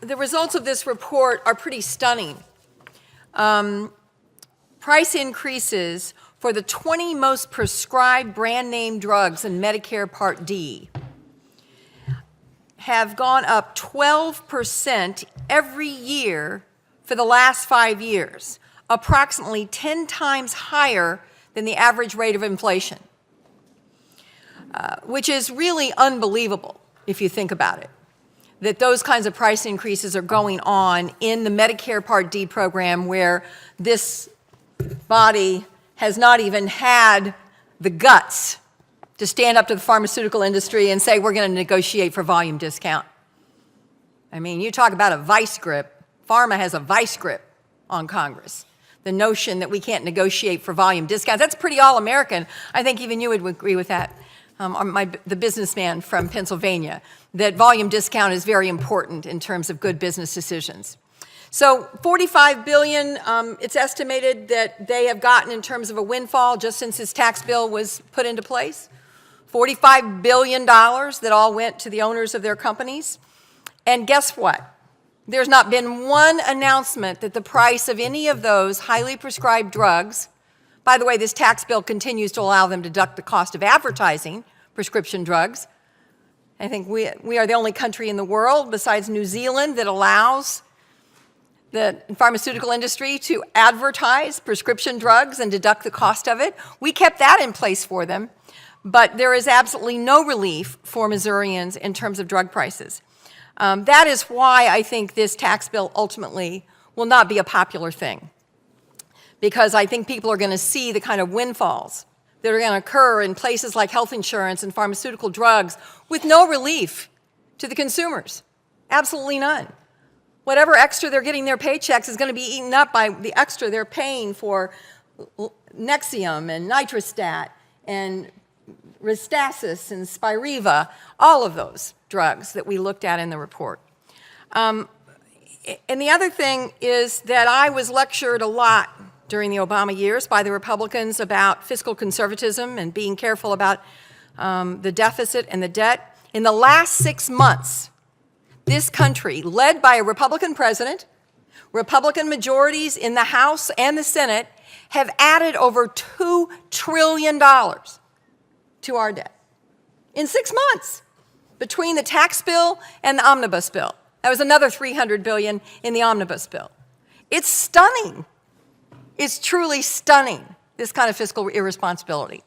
the results of this report are pretty stunning. Price increases for the 20 most prescribed brand name drugs in Medicare Part D have gone up 12% every year for the last 5 years, approximately 10 times higher than the average rate of inflation, which is really unbelievable if you think about it, that those kinds of price increases are going on in the Medicare Part D program where this body has not even had the guts to stand up to the pharmaceutical industry and say, we're going to negotiate for volume discount. I mean, you talk about a vice grip. Pharma has a vice grip on Congress. The notion that we can't negotiate for volume discounts, that's pretty all-American. I think even you would agree with that, the businessman from Pennsylvania, that volume discount is very important in terms of good business decisions. So $45 billion, it's estimated that they have gotten in terms of a windfall just since this tax bill was put into place. $45 billion that all went to the owners of their companies. And guess what? There's not been one announcement that the price of any of those highly prescribed drugs, by the way, this tax bill continues to allow them to deduct the cost of advertising prescription drugs. I think we are the only country in the world besides New Zealand that allows the pharmaceutical industry to advertise prescription drugs and deduct the cost of it. We kept that in place for them, but there is absolutely no relief for Missourians in terms of drug prices. That is why I think this tax bill ultimately will not be a popular thing, because I think people are going to see the kind of windfalls that are going to occur in places like health insurance and pharmaceutical drugs with no relief to the consumers, absolutely none. Whatever extra they're getting their paychecks is going to be eaten up by the extra they're paying for Nexium and Nitrostat and Restasis and Spiriva, all of those drugs that we looked at in the report. And the other thing is that I was lectured a lot during the Obama years by the Republicans about fiscal conservatism and being careful about the deficit and the debt. In the last 6 months, this country, led by a Republican president, Republican majorities in the House and the Senate, have added over $2 trillion to our debt in 6 months between the tax bill and the omnibus bill. That was another $300 billion in the omnibus bill. It's stunning. It's truly stunning, this kind of fiscal irresponsibility.